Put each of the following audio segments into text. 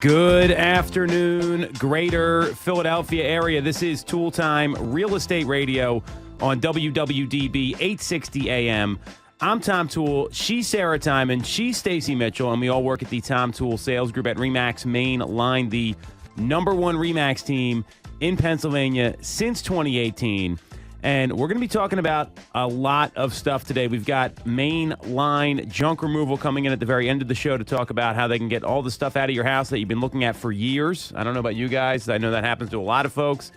Good afternoon, greater Philadelphia area. This is Toole Time Real Estate Radio on WWDB 860 AM. I'm Tom Toole. She's Sarah Tymon. She's Stacey Mitchell, and we all work at the Tom Toole Sales Group at RE/MAX Main Line, the number one RE/MAX team in Pennsylvania since 2018. And we're going to be talking about a lot of stuff today. We've got Main Line junk removal coming in at the very end of the show to talk about how they can get all the stuff out of your house that you've been looking at for years. I don't know about you guys. I know that happens to a lot of folks.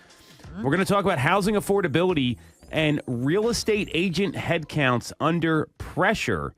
We're going to talk about housing affordability and real estate agent headcounts under pressure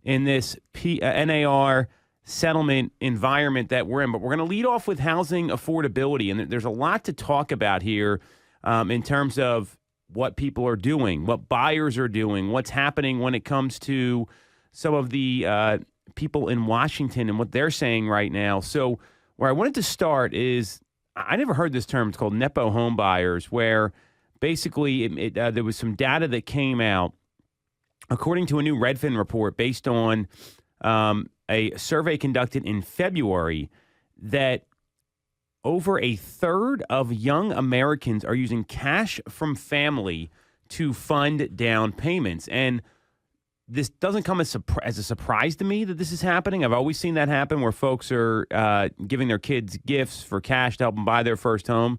in this NAR settlement environment that we're in. But we're going to lead off with housing affordability. And there's a lot to talk about here in terms of what people are doing, what buyers are doing, what's happening when it comes to some of the people in Washington and what they're saying right now. So where I wanted to start is, I never heard this term. It's called Nepo home buyers, where basically there was some data that came out, according to a new Redfin report based on a survey conducted in February, that over a third of young Americans are using cash from family to fund down payments. And this doesn't come as a surprise to me that this is happening. I've always seen that happen where folks are giving their kids gifts for cash to help them buy their first home.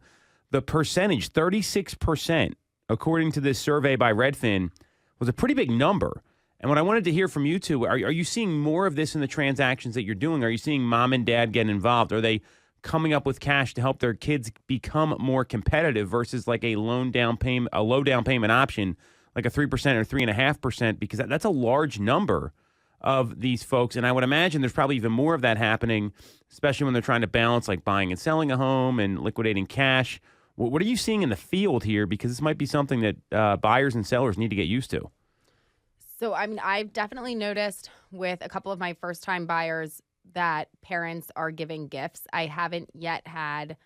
The percentage, 36%, according to this survey by Redfin, was a pretty big number. And what I wanted to hear from you two, are you seeing more of this in the transactions that you're doing? Are you seeing mom and dad get involved? Are they coming up with cash to help their kids become more competitive versus like a low down payment option, like a 3% or 3.5%, because that's a large number of these folks. And I would imagine there's probably even more of that happening, especially when they're trying to balance like buying and selling a home and liquidating cash. What are you seeing in the field here? Because this might be something that buyers and sellers need to get used to. So, I mean, I've definitely noticed with a couple of my first-time buyers that parents are giving gifts. I haven't yet had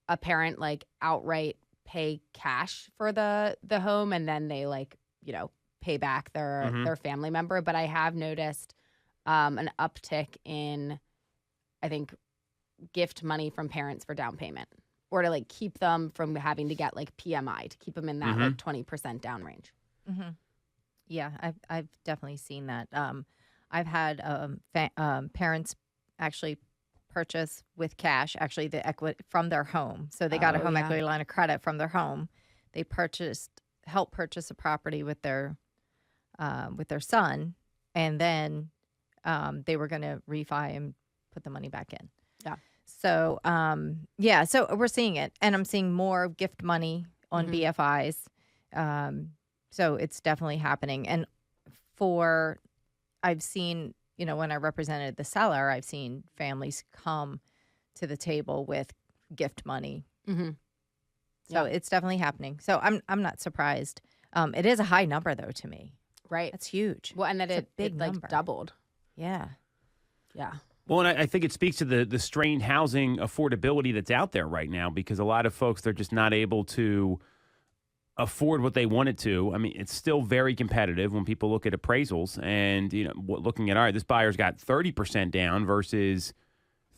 a parent like outright pay cash for the home and then they pay back their family member. But I have noticed an uptick in, I think, gift money from parents for down payment, or to like keep them from having to get like PMI, to keep them in that like 20% down range. Mm-hmm. Yeah, I've definitely seen that. I've had parents actually purchase with cash, actually the equity from their home. So they got a home equity line of credit from their home. They helped purchase a property with their son, and then they were going to refi and put the money back in. Yeah. So so we're seeing it, and I'm seeing more gift money on BFIs. So it's definitely happening. And I've seen, when I represented the seller, I've seen families come to the table with gift money. Mm-hmm. So it's definitely happening. So I'm not surprised. It is a high number, though, to me. Right. That's huge. Well, and that it number. Like doubled. Yeah. Yeah. Well, and I think it speaks to the strained housing affordability that's out there right now, because a lot of folks, they're just not able to afford what they wanted to. I mean, it's still very competitive when people look at appraisals and, looking at, all right, this buyer's got 30% down versus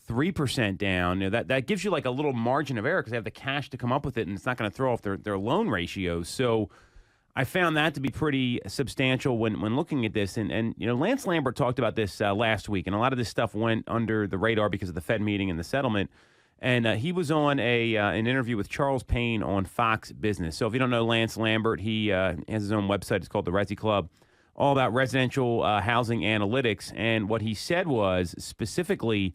3% down. That gives you like a little margin of error because they have the cash to come up with it, and it's not going to throw off their loan ratios. So I found that to be pretty substantial when looking at this. And Lance Lambert talked about this last week, and a lot of this stuff went under the radar because of the Fed meeting and the settlement. And he was on an interview with Charles Payne on Fox Business. So if you don't know Lance Lambert, he has his own website. It's called the Resi Club, all about residential housing analytics. And what he said was specifically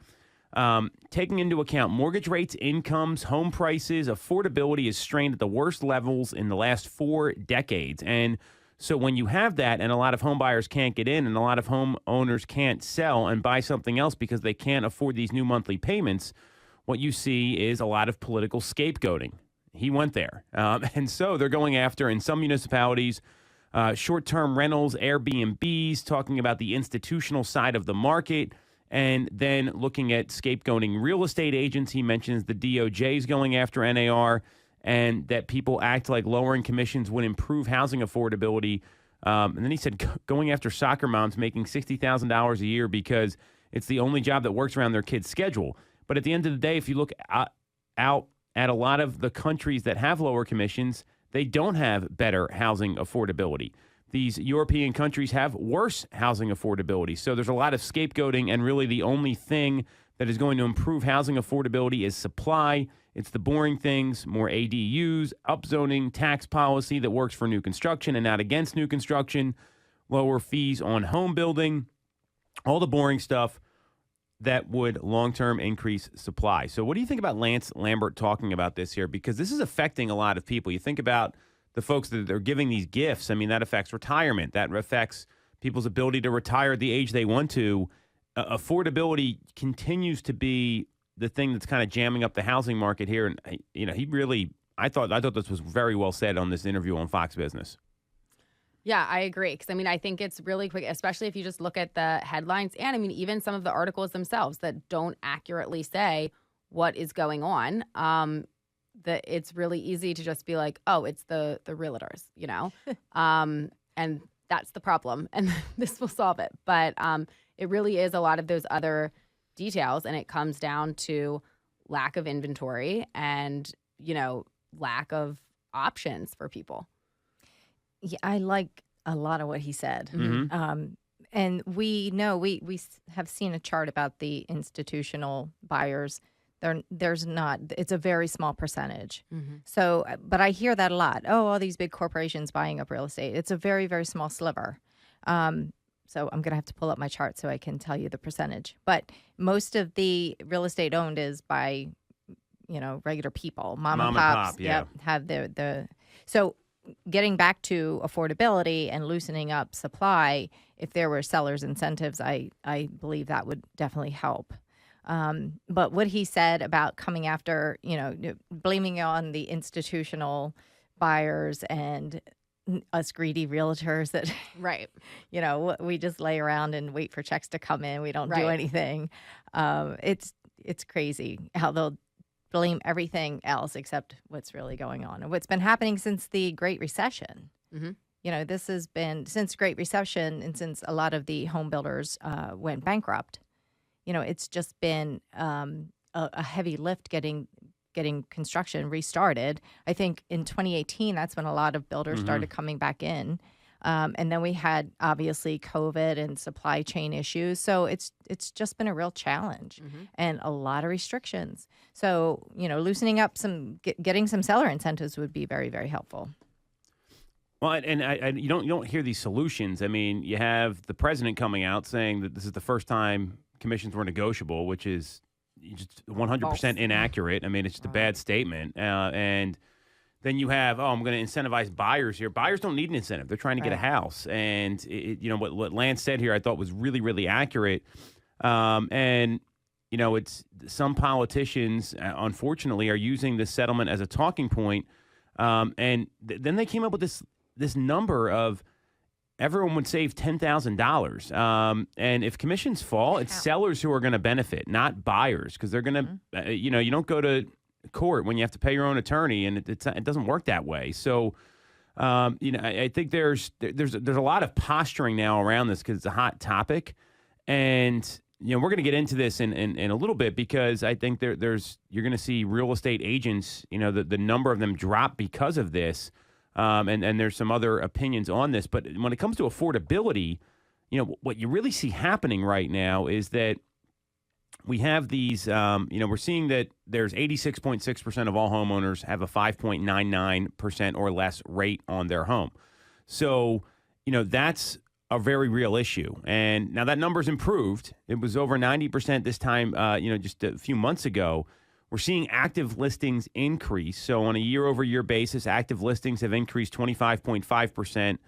taking into account mortgage rates, incomes, home prices, affordability is strained at the worst levels in the last 4 decades. And so when you have that, and a lot of home buyers can't get in, and a lot of home owners can't sell and buy something else because they can't afford these new monthly payments, what you see is a lot of political scapegoating. He went there. And so they're going after, in some municipalities, short-term rentals, Airbnbs, talking about the institutional side of the market, and then looking at scapegoating real estate agents. He mentions the DOJ is going after NAR, and that people act like lowering commissions would improve housing affordability. And then he said going after soccer moms making $60,000 a year because it's the only job that works around their kids' schedule. But at the end of the day, if you look out at a lot of the countries that have lower commissions, they don't have better housing affordability. These European countries have worse housing affordability. So there's a lot of scapegoating, and really the only thing that is going to improve housing affordability is supply. It's the boring things, more ADUs, upzoning, tax policy that works for new construction and not against new construction, lower fees on home building, all the boring stuff that would long-term increase supply. So what do you think about Lance Lambert talking about this here? Because this is affecting a lot of people. You think about the folks that are giving these gifts. I mean, that affects retirement. That affects people's ability to retire at the age they want to. Affordability continues to be the thing that's kind of jamming up the housing market here. And, I thought this was very well said on this interview on Fox Business. Yeah, I agree. Because, I think it's really quick, especially if you just look at the headlines and, even some of the articles themselves that don't accurately say what is going on. That it's really easy to just be like, oh, it's the realtors, and that's the problem. And this will solve it. But it really is a lot of those other details. And it comes down to lack of inventory and, lack of options for people. Yeah, I like a lot of what he said. Mm-hmm. And we know, we have seen a chart about the institutional buyers. There's not, it's a very small percentage. Mm-hmm. So, but I hear that a lot. Oh, all these big corporations buying up real estate. It's a very, very small sliver. So I'm going to have to pull up my chart so I can tell you the percentage. But most of the real estate owned is by, regular people, mom and pops. Yeah. Yep, have so getting back to affordability and loosening up supply, if there were sellers' incentives, I believe that would definitely help. But what he said about coming after, blaming on the institutional buyers and us greedy realtors that, Right. We just lay around and wait for checks to come in. We don't do Right. anything. It's crazy how they'll blame everything else except what's really going on and what's been happening since the Great Recession. Mm-hmm. This has been since Great Recession and since a lot of the home builders went bankrupt. It's just been a heavy lift getting construction restarted. I think in 2018, that's when a lot of builders started coming back in. And then we had obviously COVID and supply chain issues. So it's just been a real challenge and a lot of restrictions. So, loosening up getting some seller incentives would be very, very helpful. Well, and you don't hear these solutions. I mean, you have the president coming out saying that this is the first time commissions were negotiable, which is just 100% inaccurate. I mean, it's just a bad statement. And then you have, I'm going to incentivize buyers here. Buyers don't need an incentive. They're trying to get a house. And, what Lance said here I thought was really, really accurate. It's some politicians, unfortunately, are using this settlement as a talking point. And then they came up with this number of everyone would save $10,000. And if commissions fall, it's sellers who are going to benefit, not buyers, because they're going to, you don't go to court when you have to pay your own attorney, and it doesn't work that way. So, I think there's a lot of posturing now around this because it's a hot topic, and we're going to get into this in a little bit because I think you're going to see real estate agents, the number of them drop because of this. And there's some other opinions on this. But when it comes to affordability, what you really see happening right now is that we have these, we're seeing that there's 86.6% of all homeowners have a 5.99% or less rate on their home. So, that's a very real issue. And now that number's improved. It was over 90% this time, just a few months ago. We're seeing active listings increase. So on a year-over-year basis, active listings have increased 25.5%.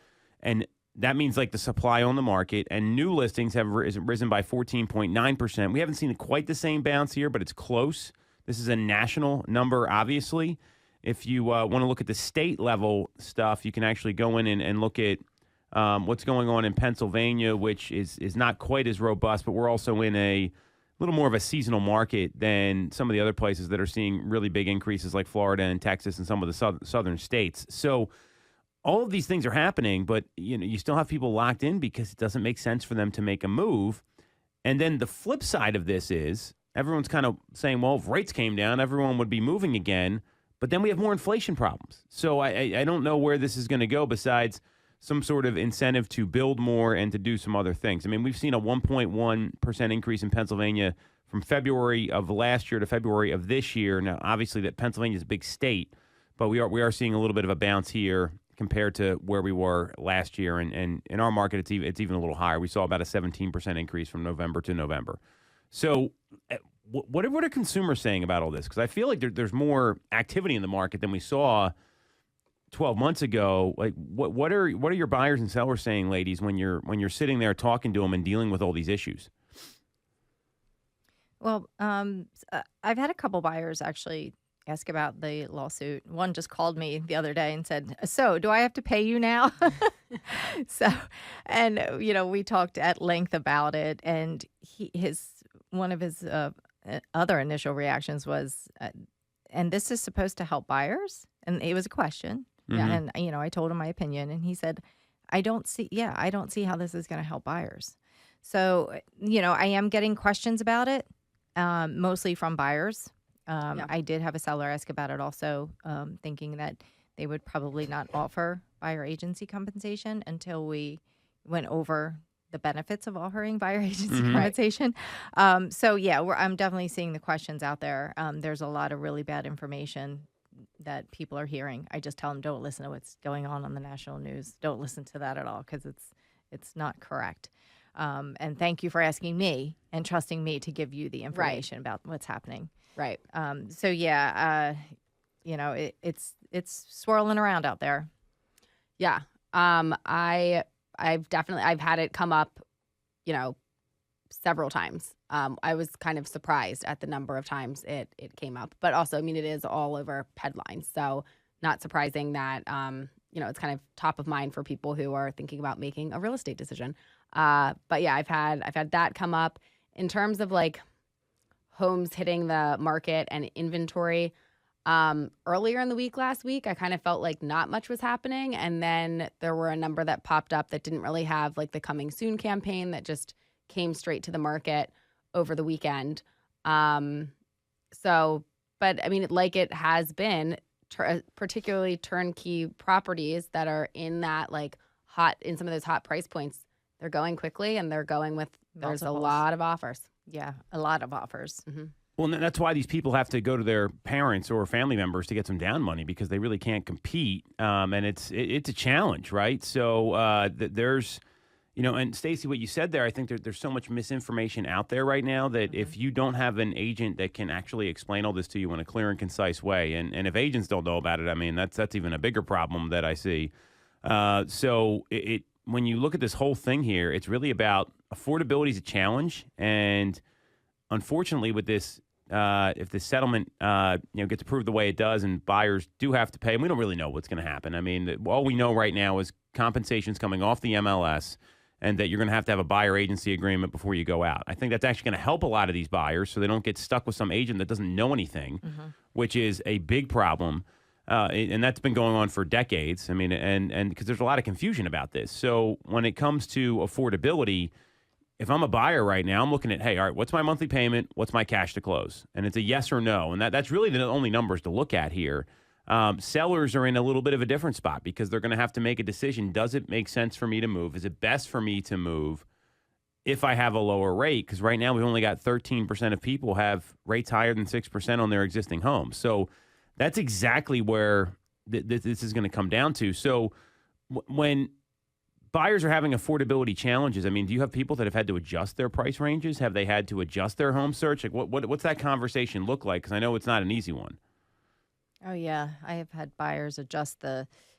And that means like the supply on the market. And new listings have risen by 14.9%. We haven't seen quite the same bounce here, but it's close. This is a national number, obviously. If you want to look at the state-level stuff, you can actually go in and look at what's going on in Pennsylvania, which is not quite as robust, but we're also in a little more of a seasonal market than some of the other places that are seeing really big increases like Florida and Texas and some of the southern states. So all of these things are happening, but you still have people locked in because it doesn't make sense for them to make a move. And then the flip side of this is everyone's kind of saying, well, if rates came down, everyone would be moving again. But then we have more inflation problems. So I don't know where this is going to go besides some sort of incentive to build more and to do some other things. I mean, we've seen a 1.1% increase in Pennsylvania from February of last year to February of this year. Now, obviously, that Pennsylvania is a big state, but we are seeing a little bit of a bounce here compared to where we were last year. And in our market, it's even a little higher. We saw about a 17% increase from November to November. So what are consumers saying about all this? Because I feel like there's more activity in the market than we saw 12 months ago. Like, what are your buyers and sellers saying, ladies, when you're sitting there talking to them and dealing with all these issues? Well, I've had a couple buyers actually ask about the lawsuit. One just called me the other day and said, "So, do I have to pay you now?" We talked at length about it, and one of his other initial reactions was, "And this is supposed to help buyers?" And it was a question, and I told him my opinion, and he said, I don't see how this is going to help buyers." So, I am getting questions about it. Mostly from buyers. I did have a seller ask about it also, thinking that they would probably not offer buyer agency compensation until we went over the benefits of offering buyer agency compensation. I'm definitely seeing the questions out there. There's a lot of really bad information that people are hearing. I just tell them, don't listen to what's going on the national news. Don't listen to that at all, because it's not correct. And thank you for asking me and trusting me to give you the information about what's happening. Right. It's swirling around out there. Yeah. I've had it come up, several times. I was kind of surprised at the number of times it came up, but also, it is all over headlines. So not surprising that, it's kind of top of mind for people who are thinking about making a real estate decision. But yeah, I've had that come up in terms of like homes hitting the market and inventory. Earlier in the week, last week, I kind of felt like not much was happening. And then there were a number that popped up that didn't really have like the Coming Soon campaign that just came straight to the market over the weekend. Like it has been, particularly turnkey properties that are in that like in some of those hot price points, they're going quickly and they're going with, there's a lot of offers. Yeah, a lot of offers. Mm-hmm. Well, that's why these people have to go to their parents or family members to get some down money, because they really can't compete. And it's a challenge, right? So there's, and Stacey, what you said there, I think there's so much misinformation out there right now that if you don't have an agent that can actually explain all this to you in a clear and concise way, and if agents don't know about it, that's even a bigger problem that I see. When you look at this whole thing here, it's really about affordability is a challenge. And unfortunately with this, if the settlement, gets approved the way it does and buyers do have to pay, and we don't really know what's going to happen. All we know right now is compensation's coming off the MLS and that you're going to have a buyer agency agreement before you go out. I think that's actually going to help a lot of these buyers so they don't get stuck with some agent that doesn't know anything, which is a big problem. And that's been going on for decades. And because there's a lot of confusion about this. So when it comes to affordability, if I'm a buyer right now, I'm looking at, hey, all right, what's my monthly payment? What's my cash to close? And it's a yes or no. And that's really the only numbers to look at here. Sellers are in a little bit of a different spot because they're going to have to make a decision. Does it make sense for me to move? Is it best for me to move if I have a lower rate? Because right now we've only got 13% of people have rates higher than 6% on their existing homes. So that's exactly where this is going to come down to. So when buyers are having affordability challenges, do you have people that have had to adjust their price ranges? Have they had to adjust their home search? Like what's that conversation look like? Because I know it's not an easy one. Oh, yeah. I have had buyers adjust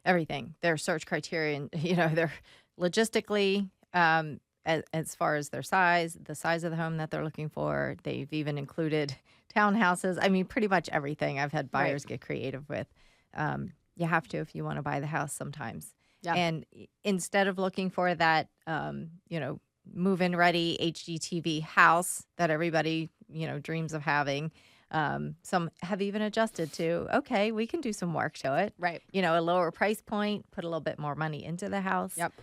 everything, their search criterion, they're logistically, as far as their size, the size of the home that they're looking for. They've even included townhouses. Pretty much everything I've had buyers get creative with. You have to if you want to buy the house sometimes. Yeah. And instead of looking for that, move-in ready HGTV house that everybody, dreams of having, some have even adjusted to, okay, we can do some work to it. Right. A lower price point, put a little bit more money into the house. Yep.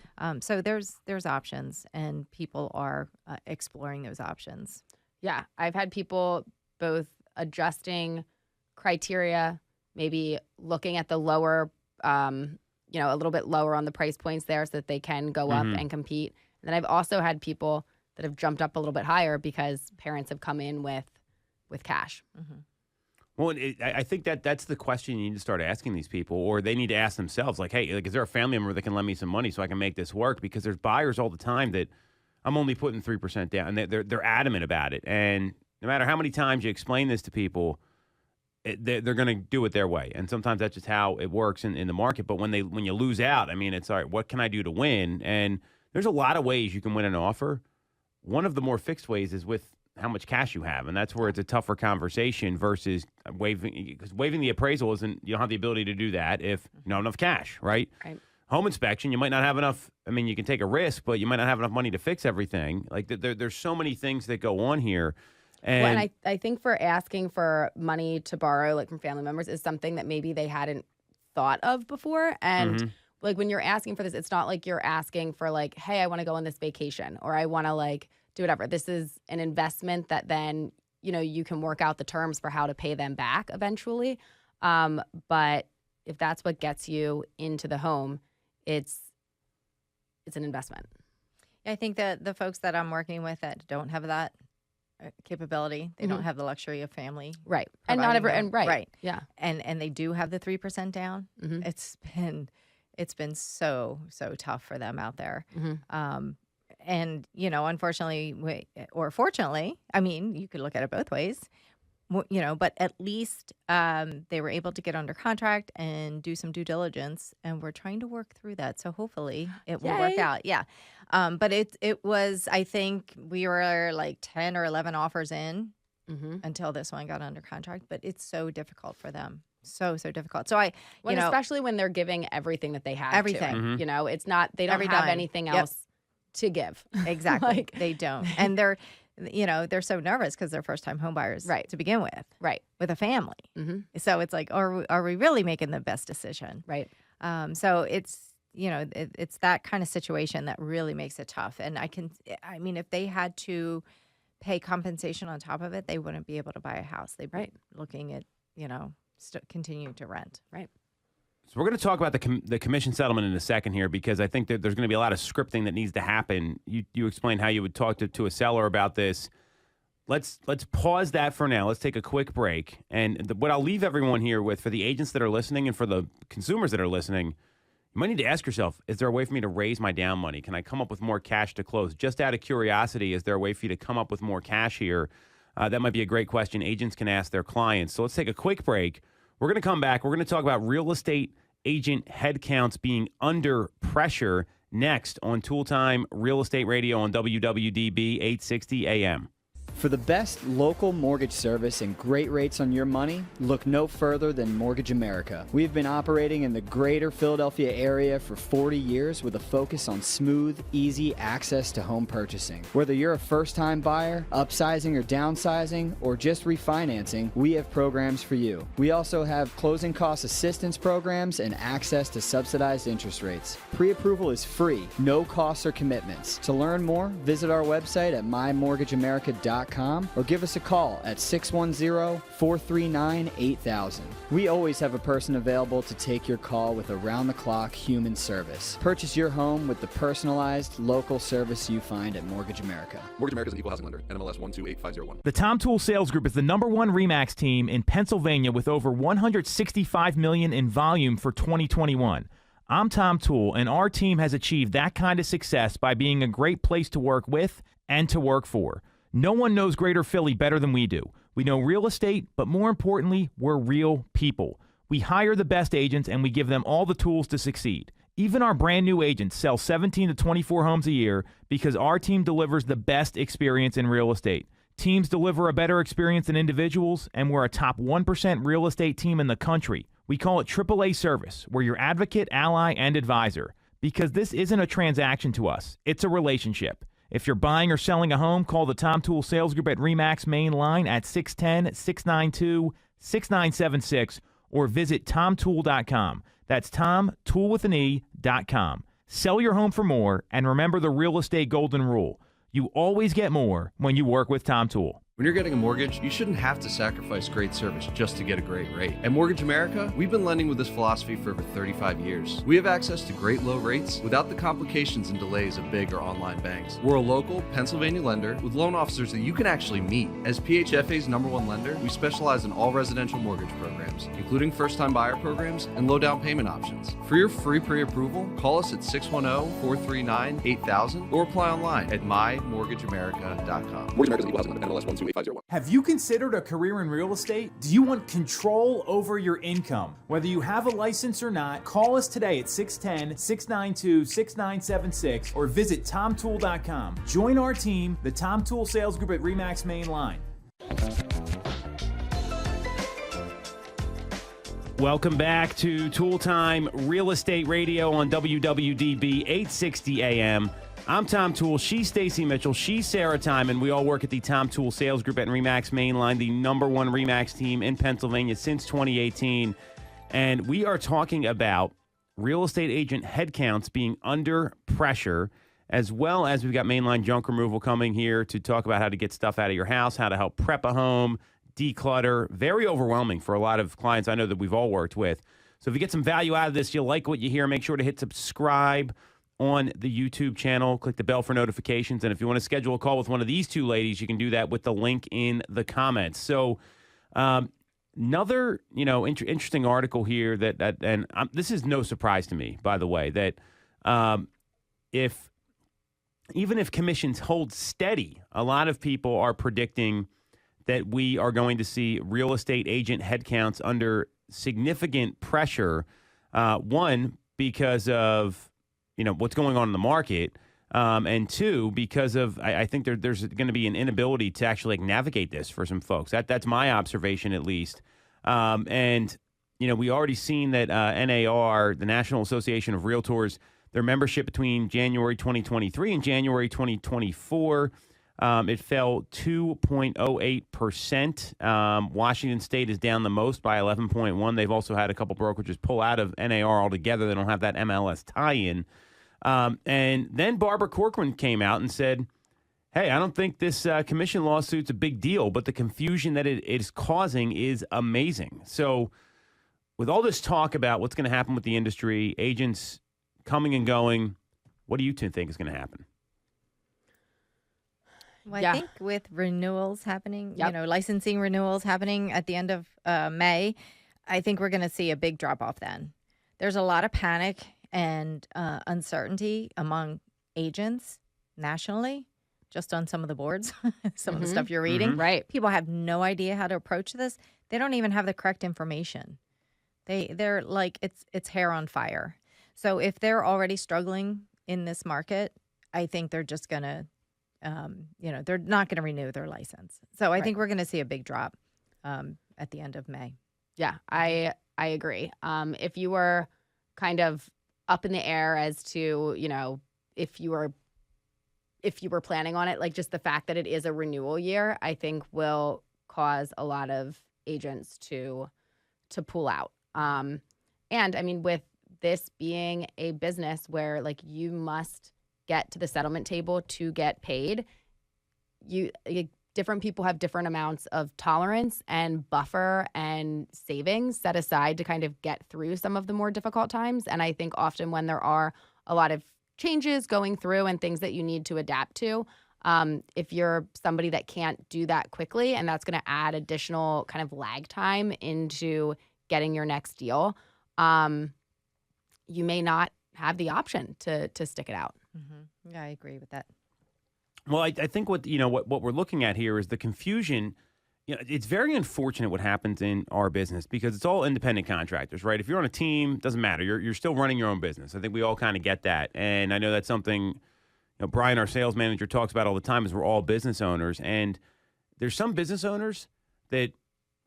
So there's options, and people are exploring those options. Yeah, I've had people both adjusting criteria, maybe looking at the lower, a little bit lower on the price points there so that they can go up and compete. And then I've also had people that have jumped up a little bit higher because parents have come in with cash. Mm-hmm. Well, I think that's the question you need to start asking these people, or they need to ask themselves, like, hey, like, is there a family member that can lend me some money so I can make this work? Because there's buyers all the time that I'm only putting 3% down, and they're adamant about it. And no matter how many times you explain this to people, they're going to do it their way. And sometimes that's just how it works in the market. But when you lose out, I mean, it's all right, what can I do to win? And there's a lot of ways you can win an offer. One of the more fixed ways is with how much cash you have, and that's where it's a tougher conversation versus waiving, because waiving the appraisal isn't, you don't have the ability to do that if you don't have enough cash, right? Right. Home inspection, you might not have enough. I mean, you can take a risk, but you might not have enough money to fix everything. Like there's so many things that go on here. And I think for asking for money to borrow, like from family members, is something that maybe they hadn't thought of before. And like when you're asking for this, it's not like you're asking for like, hey, I want to go on this vacation, or I want to like do whatever. This is an investment that then, you can work out the terms for how to pay them back eventually. But if that's what gets you into the home, it's an investment. I think that the folks that I'm working with that don't have that capability, they don't have the luxury of family. Right. And not every, them. right. Yeah. And they do have the 3% down. It's been so tough for them out there. And, unfortunately, or fortunately, I mean, you could look at it both ways, but at least they were able to get under contract and do some due diligence, and we're trying to work through that. So hopefully it will work out. Yeah. But it was, I think we were like 10 or 11 offers in until this one got under contract, but it's so difficult for them. So difficult. So especially when they're giving everything that they have. Everything. To, it's not, they don't Every have dime. anything else to give. Exactly. They don't. And they're so nervous because they're first-time home buyers to begin with. Right. With a family. So it's like, are we really making the best decision? Right. So it's, it's that kind of situation that really makes it tough. And if they had to pay compensation on top of it, they wouldn't be able to buy a house. They'd be looking at, continuing to rent. Right. So we're going to talk about the commission settlement in a second here, because I think that there's going to be a lot of scripting that needs to happen. You explained how you would talk to a seller about this. Let's pause that for now. Let's take a quick break. And what I'll leave everyone here with, for the agents that are listening and for the consumers that are listening, you might need to ask yourself, is there a way for me to raise my down money? Can I come up with more cash to close? Just out of curiosity, is there a way for you to come up with more cash here? That might be a great question agents can ask their clients. So let's take a quick break. We're going to come back. We're going to talk about real estate agent headcounts being under pressure next on Toole Time Real Estate Radio on WWDB 860 AM. For the best local mortgage service and great rates on your money, look no further than Mortgage America. We've been operating in the greater Philadelphia area for 40 years with a focus on smooth, easy access to home purchasing. Whether you're a first-time buyer, upsizing or downsizing, or just refinancing, we have programs for you. We also have closing cost assistance programs and access to subsidized interest rates. Pre-approval is free, no costs or commitments. To learn more, visit our website at mymortgageamerica.com or give us a call at 610-439-8000. We always have a person available to take your call with around-the-clock human service. Purchase your home with the personalized, local service you find at Mortgage America. Mortgage America is an equal housing lender. NMLS 128501. The Tom Toole Sales Group is the #1 RE/MAX team in Pennsylvania with over $165 million in volume for 2021. I'm Tom Toole, and our team has achieved that kind of success by being a great place to work with and to work for. No one knows Greater Philly better than we do. We know real estate, but more importantly, we're real people. We hire the best agents, and we give them all the tools to succeed. Even our brand new agents sell 17 to 24 homes a year because our team delivers the best experience in real estate. Teams deliver a better experience than individuals, and we're a top 1% real estate team in the country. We call it AAA service. We're your advocate, ally, and advisor. Because this isn't a transaction to us. It's a relationship. If you're buying or selling a home, call the Tom Toole Sales Group at RE/MAX main line at 610-692-6976 or visit tomtoole.com. That's tomtoole.com. Sell your home for more, and remember the real estate golden rule. You always get more when you work with Tom Toole. When you're getting a mortgage, you shouldn't have to sacrifice great service just to get a great rate. At Mortgage America, we've been lending with this philosophy for over 35 years. We have access to great low rates without the complications and delays of big or online banks. We're a local Pennsylvania lender with loan officers that you can actually meet. As PHFA's #1 lender, we specialize in all residential mortgage programs, including first-time buyer programs and low down payment options. For your free pre-approval, call us at 610-439-8000 or apply online at mymortgageamerica.com. Mortgage America is equal housing lender, NMLS 128501. Have you considered a career in real estate? Do you want control over your income? Whether you have a license or not, call us today at 610-692-6976 or visit tomtoole.com. Join our team, the Tom Toole Sales Group at RE/MAX Main Line. Welcome back to Tool Time Real Estate Radio on WWDB 860 AM. I'm Tom Toole. She's Stacey Mitchell. She's Sarah Tymon. We all work at the Tom Toole Sales Group at RE/MAX Mainline, the #1 RE/MAX team in Pennsylvania since 2018. And we are talking about real estate agent headcounts being under pressure, as well as we've got Mainline Junk Removal coming here to talk about how to get stuff out of your house, how to help prep a home, declutter. Very overwhelming for a lot of clients I know that we've all worked with. So if you get some value out of this, you'll like what you hear, make sure to hit subscribe on the YouTube channel. Click the bell for notifications. And if you want to schedule a call with one of these two ladies, you can do that with the link in the comments. So another, interesting article here this is no surprise to me, by the way, that even if commissions hold steady, a lot of people are predicting that we are going to see real estate agent headcounts under significant pressure. One, because of what's going on in the market, and two, because of I think there's going to be an inability to actually navigate this for some folks. That's my observation, at least. And we already seen that NAR, the National Association of Realtors, their membership between January 2023 and January 2024, it fell 2.08%. Washington State is down the most by 11.1. They've also had a couple brokerages pull out of NAR altogether. They don't have that MLS tie-in. And then Barbara Corcoran came out and said, hey, I don't think this commission lawsuit's a big deal, but the confusion that it is causing is amazing. So with all this talk about what's going to happen with the industry, agents coming and going, what do you two think is going to happen? Well, I think with renewals happening, licensing renewals happening at the end of May, I think we're going to see a big drop off then. There's a lot of panic and uncertainty among agents nationally, just on some of the boards, some of the stuff you're reading. Right. People have no idea how to approach this. They don't even have the correct information. They're like, it's hair on fire. So if they're already struggling in this market, I think they're just going to, they're not going to renew their license. So I think we're going to see a big drop at the end of May. Yeah, I agree. If you were kind of up in the air as to, if you were planning on it, like just the fact that it is a renewal year, I think will cause a lot of agents to pull out. And I mean, with this being a business where like you must get to the settlement table to get paid, different people have different amounts of tolerance and buffer and savings set aside to kind of get through some of the more difficult times. And I think often when there are a lot of changes going through and things that you need to adapt to, if you're somebody that can't do that quickly, and that's going to add additional kind of lag time into getting your next deal, you may not have the option to stick it out. Mm-hmm. Yeah, I agree with that. Well, I think what we're looking at here is the confusion. It's very unfortunate what happens in our business because it's all independent contractors, right? If you're on a team, it doesn't matter. You're still running your own business. I think we all kind of get that. And I know that's something Brian, our sales manager, talks about all the time is we're all business owners. And there's some business owners that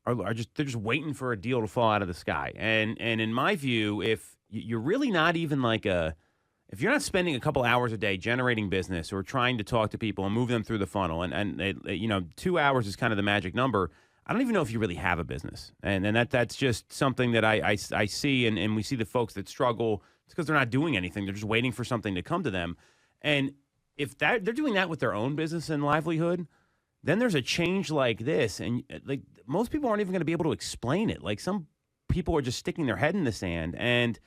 are just waiting for a deal to fall out of the sky. And in my view, if you're really not even if you're not spending a couple hours a day generating business or trying to talk to people and move them through the funnel, and 2 hours is kind of the magic number, I don't even know if you really have a business. And that's just something that I see, and we see the folks that struggle. It's because they're not doing anything. They're just waiting for something to come to them. And if they're doing that with their own business and livelihood, then there's a change like this, and like most people aren't even going to be able to explain it. Like some people are just sticking their head in the sand, and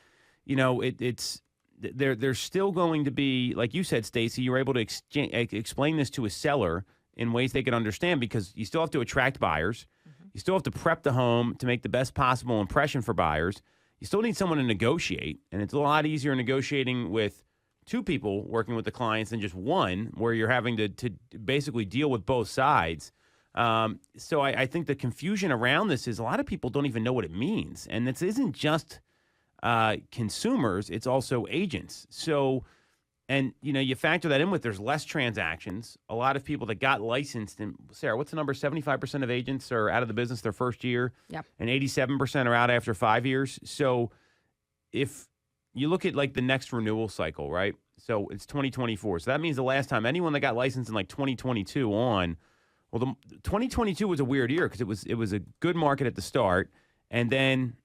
there's still going to be, like you said, Stacey, you're able to explain this to a seller in ways they can understand, because you still have to attract buyers. You still have to prep the home to make the best possible impression for buyers. You still need someone to negotiate, and it's a lot easier negotiating with two people working with the clients than just one, where you're having to basically deal with both sides. So I think the confusion around this is a lot of people don't even know what it means. And this isn't just consumers, it's also agents. So, and, you factor that in with there's less transactions. A lot of people that got licensed, and Sarah, what's the number? 75% of agents are out of the business their first year. Yep. And 87% are out after 5 years. So if you look at like the next renewal cycle, right? So it's 2024. So that means the last time anyone that got licensed in like 2022 on, well, 2022 was a weird year because it was a good market at the start. And then,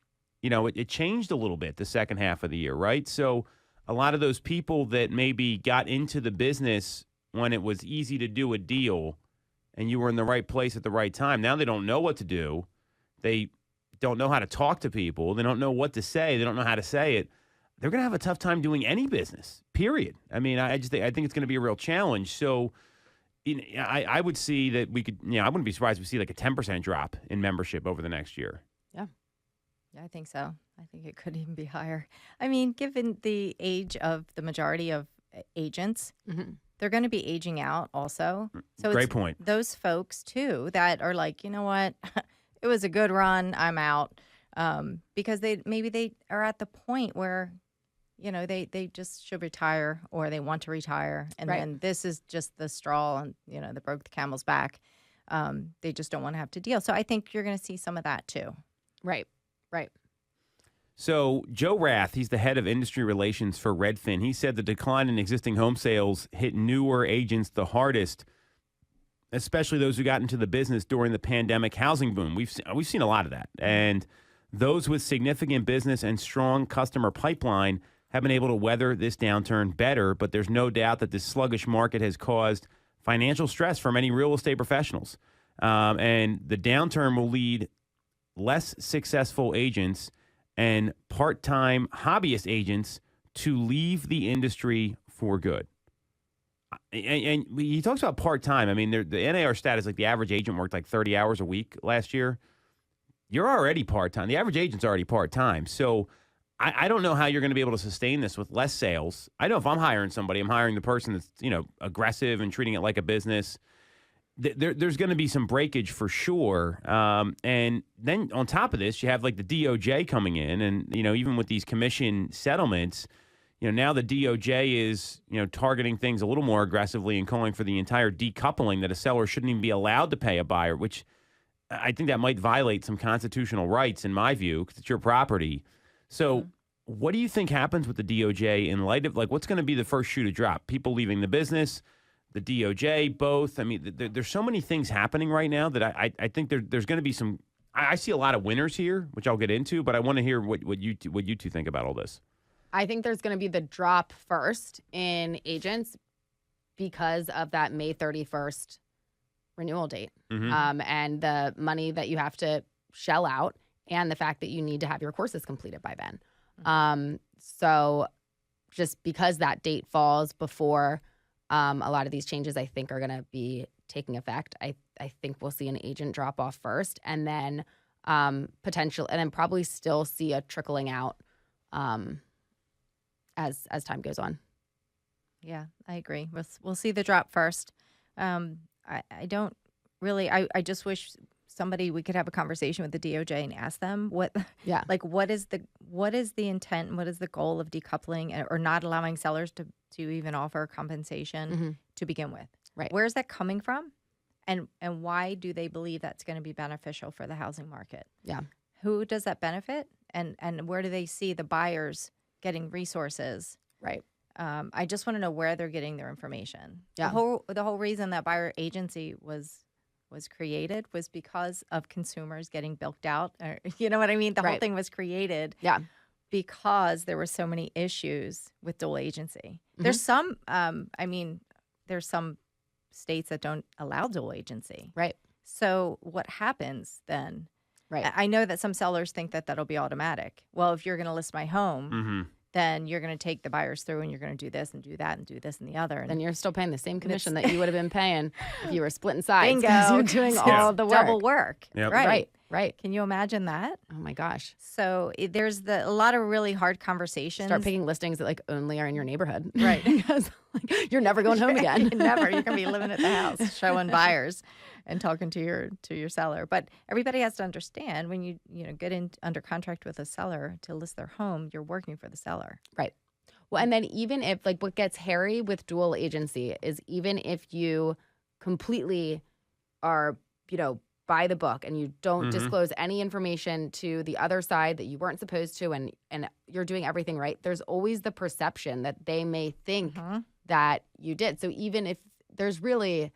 it changed a little bit the second half of the year, right? So a lot of those people that maybe got into the business when it was easy to do a deal and you were in the right place at the right time, now they don't know what to do. They don't know how to talk to people. They don't know what to say. They don't know how to say it. They're going to have a tough time doing any business, period. I mean, I think it's going to be a real challenge. So I would see that we could, I wouldn't be surprised if we see like a 10% drop in membership over the next year. Yeah, I think so. I think it could even be higher. I mean, given the age of the majority of agents, they're going to be aging out also. So Great it's point. those folks, too, that are like, you know what, it was a good run, I'm out. Because they are at the point where, they just should retire, or they want to retire. And then this is just the straw and, that broke the camel's back. They just don't want to have to deal. So I think you're going to see some of that, too. Right. So Joe Rath, he's the head of industry relations for Redfin. He said the decline in existing home sales hit newer agents the hardest, especially those who got into the business during the pandemic housing boom. We've seen a lot of that. And those with significant business and strong customer pipeline have been able to weather this downturn better, but there's no doubt that this sluggish market has caused financial stress for many real estate professionals. And the downturn will lead less successful agents and part-time hobbyist agents to leave the industry for good. And he talks about part-time. I mean, the NAR stat is like the average agent worked like 30 hours a week last year. You're already part-time. The average agent's already part-time. So I don't know how you're going to be able to sustain this with less sales. I know if I'm hiring somebody, I'm hiring the person that's, aggressive and treating it like a business. There's going to be some breakage for sure. And then on top of this, you have like the DOJ coming in, and, even with these commission settlements, now the DOJ is, targeting things a little more aggressively and calling for the entire decoupling that a seller shouldn't even be allowed to pay a buyer, which I think that might violate some constitutional rights in my view, because it's your property. So what do you think happens with the DOJ in light of, like, what's going to be the first shoe to drop? People leaving the business, the DOJ, both. I mean, there's so many things happening right now that I think there's going to be some. I see a lot of winners here, which I'll get into, but I want to hear what you two think about all this. I think there's going to be the drop first in agents because of that May 31st renewal date, and the money that you have to shell out, and the fact that you need to have your courses completed by then. So just because that date falls before a lot of these changes, I think, are going to be taking effect. I think we'll see an agent drop off first, and then probably still see a trickling out as time goes on. Yeah, I agree. We'll see the drop first. I don't really. I just wish we could have a conversation with the DOJ and ask them what is the intent and what is the goal of decoupling or not allowing sellers to even offer compensation to begin with. Right. Where's that coming from? And why do they believe that's going to be beneficial for the housing market? Yeah. Who does that benefit? And where do they see the buyers getting resources? Right. I just want to know where they're getting their information. Yeah. The whole reason that buyer agency was created was because of consumers getting bilked out. You know what I mean? The whole thing was created because there were so many issues with dual agency. There's some, there's some states that don't allow dual agency. Right. So what happens then? Right. I know that some sellers think that that'll be automatic. Well, if you're going to list my home, then you're going to take the buyers through and you're going to do this and do that and do this and the other. And Then you're still paying the same commission that you would have been paying if you were splitting sides. bingo, 'Cause you're doing all the work. double work. Yep. Right. Right. Can you imagine that? Oh my gosh. So there's a lot of really hard conversations. Start picking listings that like only are in your neighborhood. Right. Because like, you're never going home again. Never. You're going to be living at the house, showing buyers and talking to your seller. But everybody has to understand when you get in under contract with a seller to list their home, you're working for the seller. Right. Well, and then even if like what gets hairy with dual agency is even if you completely are, by the book and you don't disclose any information to the other side that you weren't supposed to and you're doing everything right, there's always the perception that they may think that you did. So even if there's really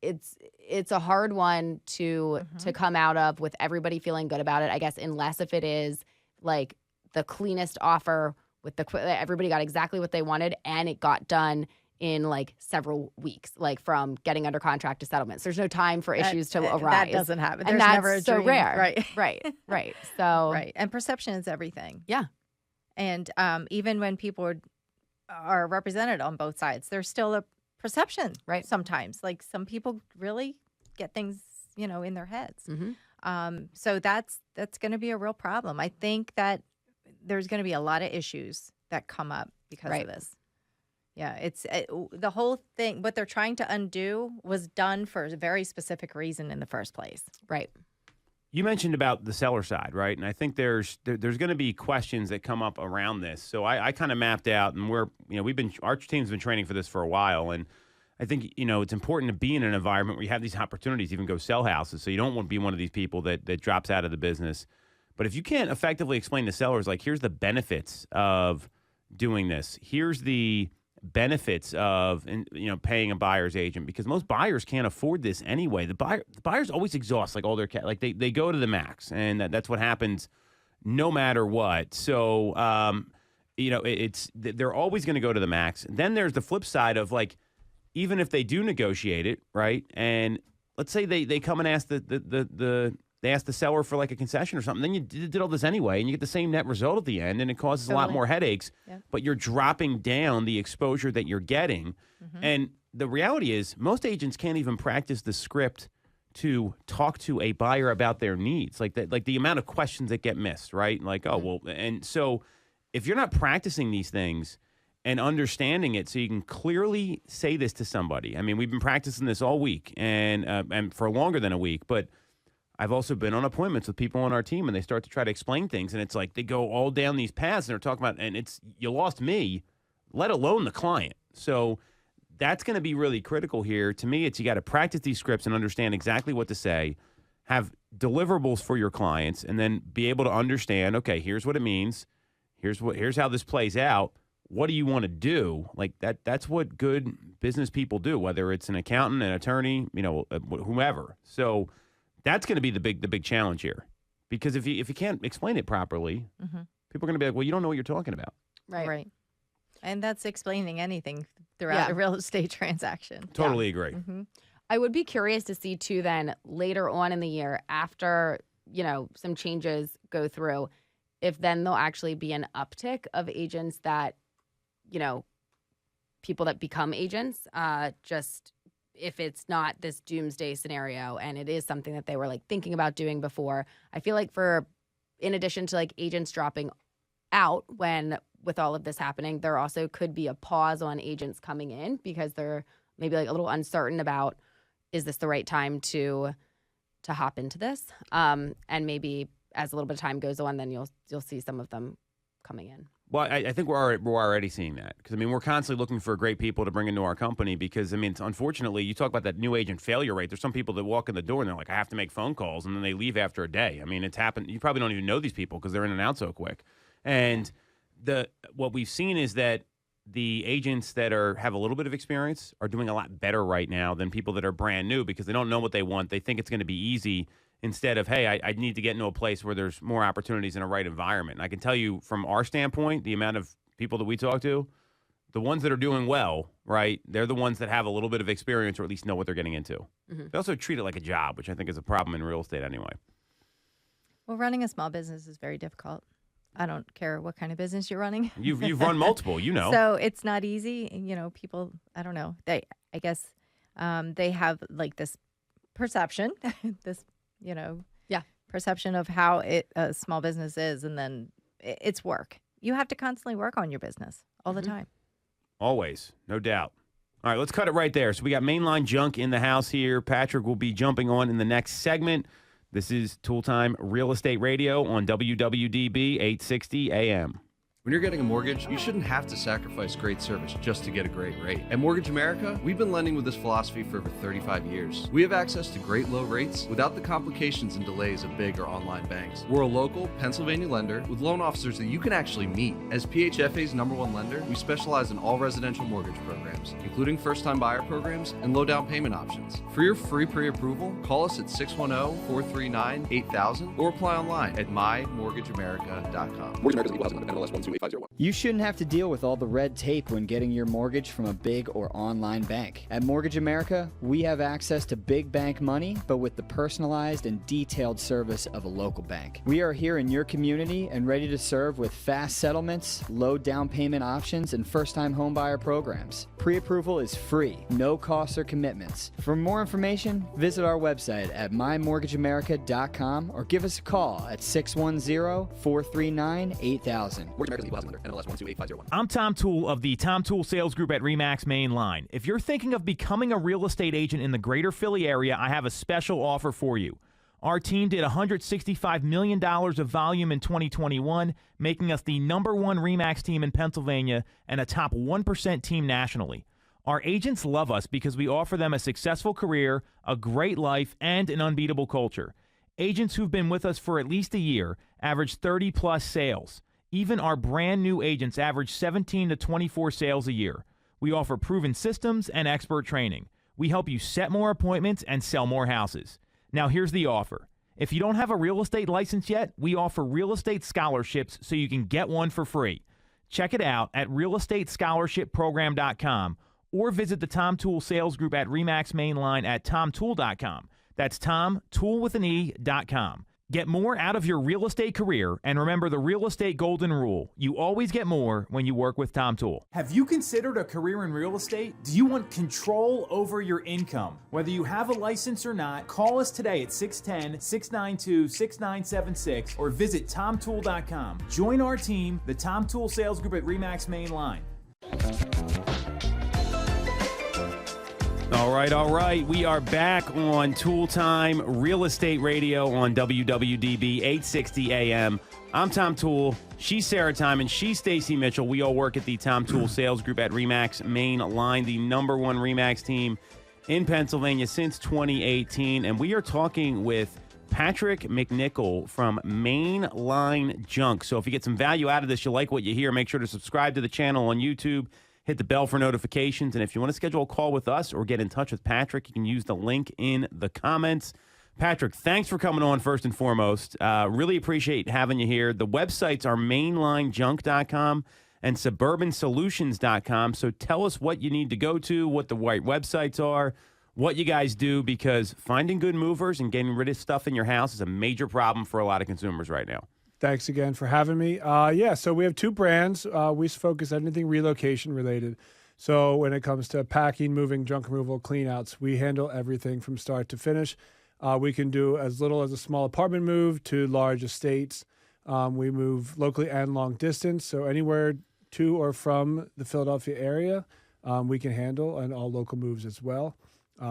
it's a hard one to come out of with everybody feeling good about it, I guess, unless if it is like the cleanest offer with everybody got exactly what they wanted and it got done in like several weeks, like from getting under contract to settlements. There's no time for issues to arise. That doesn't happen. And There's that's never a so dream. rare. Right. Right. So Right. And perception is everything. Yeah. And even when people are represented on both sides, there's still a perception. Right. Sometimes, like some people really get things, in their heads. Mhm. So that's going to be a real problem. I think that there's going to be a lot of issues that come up because Right. of this. Yeah, it's the whole thing. What they're trying to undo was done for a very specific reason in the first place. Right. You mentioned about the seller side, right? And I think there's going to be questions that come up around this. So I kind of mapped out, and our team's been training for this for a while, and I think it's important to be in an environment where you have these opportunities, even go sell houses. So you don't want to be one of these people that drops out of the business. But if you can't effectively explain to sellers, like, here's the benefits of doing this, here's the benefits of paying a buyer's agent, because most buyers can't afford this anyway. The buyers always exhaust like all their they go to the max, and that's what happens no matter what. So they're always going to go to the max. Then there's the flip side of, like, even if they do negotiate it, right, and let's say they come and ask they ask the seller for like a concession or something, then you did all this anyway, and you get the same net result at the end, and it causes a lot more headaches, but you're dropping down the exposure that you're getting. And the reality is most agents can't even practice the script to talk to a buyer about their needs, like the amount of questions that get missed, right? Like, and so if you're not practicing these things and understanding it so you can clearly say this to somebody. I mean, we've been practicing this all week and for longer than a week, but I've also been on appointments with people on our team, and they start to try to explain things, and it's like they go all down these paths, and they're talking about, and it's, you lost me, let alone the client. So that's going to be really critical here. To me, it's you got to practice these scripts and understand exactly what to say, have deliverables for your clients, and then be able to understand, okay, here's what it means, here's how this plays out. What do you want to do? Like that's what good business people do, whether it's an accountant, an attorney, whomever. So that's going to be the big challenge here, because if you can't explain it properly, people are going to be like, well, you don't know what you're talking about. Right. And that's explaining anything throughout a real estate transaction. Totally agree. I would be curious to see too then later on in the year, after some changes go through, if then there'll actually be an uptick of agents that people that become agents, just if it's not this doomsday scenario and it is something that they were like thinking about doing before. I feel like in addition to like agents dropping out with all of this happening, there also could be a pause on agents coming in because they're maybe like a little uncertain about, is this the right time to hop into this? And maybe as a little bit of time goes on, then you'll see some of them coming in. Well, I think we're already seeing that, because we're constantly looking for great people to bring into our company, because it's unfortunately, you talk about that new agent failure rate. There's some people that walk in the door and they're like, I have to make phone calls, and then they leave after a day. It's happened. You probably don't even know these people because they're in and out so quick. And what we've seen is that the agents that have a little bit of experience are doing a lot better right now than people that are brand new, because they don't know what they want. They think it's going to be easy, instead of, hey, I need to get into a place where there's more opportunities in a right environment. And I can tell you from our standpoint, the amount of people that we talk to, the ones that are doing well, right, they're the ones that have a little bit of experience or at least know what they're getting into. They also treat it like a job, which I think is a problem in real estate anyway. Well, running a small business is very difficult. I don't care what kind of business you're running. You've run multiple, So it's not easy. People, I don't know. I guess they have like this perception, this, perception of how a small business is, and then it's work. You have to constantly work on your business all the time. Always, no doubt. All right, let's cut it right there. So we got Mainline Junk in the house here. Patrick will be jumping on in the next segment. This is Tool Time Real Estate Radio on WWDB 860 AM. When you're getting a mortgage, you shouldn't have to sacrifice great service just to get a great rate. At Mortgage America, we've been lending with this philosophy for over 35 years. We have access to great low rates without the complications and delays of big or online banks. We're a local Pennsylvania lender with loan officers that you can actually meet. As PHFA's #1 lender, we specialize in all residential mortgage programs, including first-time buyer programs and low down payment options. For your free pre-approval, call us at 610-439-8000 or apply online at mymortgageamerica.com. Mortgage America's equal housing lender, NMLS 1285001. You shouldn't have to deal with all the red tape when getting your mortgage from a big or online bank. At Mortgage America, we have access to big bank money, but with the personalized and detailed service of a local bank. We are here in your community and ready to serve with fast settlements, low down payment options, and first-time homebuyer programs. Pre-approval is free, no costs or commitments. For more information, visit our website at mymortgageamerica.com or give us a call at 610-439-8000. Mortgage America's equal housing lender, NMLS 1285001. I'm Tom Toole of the Tom Toole Sales Group at RE/MAX Main Line. If you're thinking of becoming a real estate agent in the greater Philly area, I have a special offer for you. Our team did $165 million of volume in 2021, making us the #1 RE/MAX team in Pennsylvania and a top 1% team nationally. Our agents love us because we offer them a successful career, a great life, and an unbeatable culture. Agents who've been with us for at least a year average 30-plus sales. Even our brand new agents average 17 to 24 sales a year. We offer proven systems and expert training. We help you set more appointments and sell more houses. Now here's the offer. If you don't have a real estate license yet, we offer real estate scholarships so you can get one for free. Check it out at realestatescholarshipprogram.com or visit the Tom Toole Sales Group at RE/MAX Mainline at tomtoole.com. That's tomtoole.com. Get more out of your real estate career, and remember the real estate golden rule. You always get more when you work with Tom Toole. Have you considered a career in real estate? Do you want control over your income? Whether you have a license or not, call us today at 610-692-6976 or visit tomtoole.com. Join our team, the Tom Toole Sales Group at RE/MAX Mainline. All right. We are back on Tool Time Real Estate Radio on WWDB 860 AM. I'm Tom Toole. She's Sarah Tymon. She's Stacey Mitchell. We all work at the Tom Toole Sales Group at RE/MAX Mainline, the #1 RE/MAX team in Pennsylvania since 2018. And we are talking with Patrick McNichol from Mainline Junk. So if you get some value out of this, you like what you hear, make sure to subscribe to the channel on YouTube. Hit the bell for notifications. And if you want to schedule a call with us or get in touch with Patrick, you can use the link in the comments. Patrick, thanks for coming on first and foremost. Really appreciate having you here. The websites are mainlinejunk.com and suburbansolutions.com. So tell us what you need to go to, what the right websites are, what you guys do, because finding good movers and getting rid of stuff in your house is a major problem for a lot of consumers right now. Thanks again for having me. So we have two brands. We focus on anything relocation related. So when it comes to packing, moving, junk removal, clean outs, we handle everything from start to finish. We can do as little as a small apartment move to large estates. We move locally and long distance. So anywhere to or from the Philadelphia area, we can handle, and all local moves as well.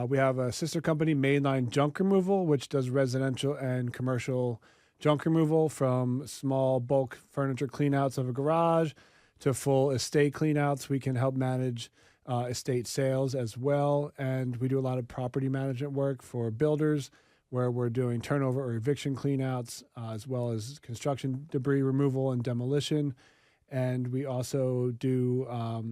We have a sister company, Mainline Junk Removal, which does residential and commercial junk removal, from small bulk furniture cleanouts of a garage to full estate cleanouts. We can help manage estate sales as well. And we do a lot of property management work for builders, where we're doing turnover or eviction cleanouts, as well as construction debris removal and demolition. And we also do a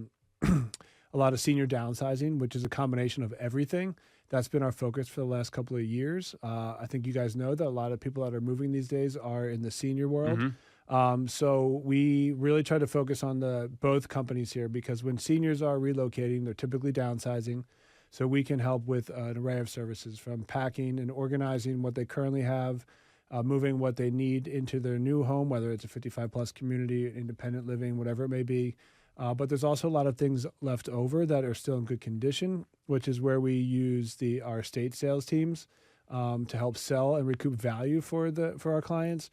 lot of senior downsizing, which is a combination of everything. That's been our focus for the last couple of years. I think you guys know that a lot of people that are moving these days are in the senior world. So we really try to focus on both companies here, because when seniors are relocating, they're typically downsizing. So we can help with an array of services, from packing and organizing what they currently have, moving what they need into their new home, whether it's a 55-plus community, independent living, whatever it may be. But there's also a lot of things left over that are still in good condition, which is where we use our estate sales teams to help sell and recoup value for our clients.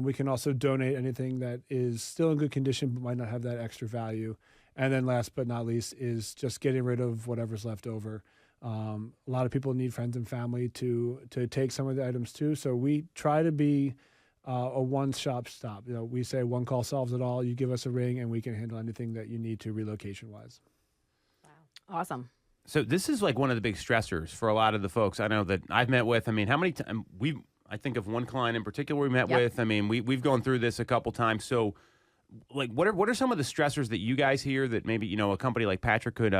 We can also donate anything that is still in good condition but might not have that extra value. And then last but not least is just getting rid of whatever's left over. A lot of people need friends and family to take some of the items too. So we try to be a one-stop shop. We say one call solves it all. You give us a ring and we can handle anything that you need to relocation-wise. Wow. Awesome. So this is like one of the big stressors for a lot of the folks I know that I've met with. I mean, how many times I think of one client in particular we met with. I mean, we've gone through this a couple times. So, like, what are some of the stressors that you guys hear that maybe a company like Patrick could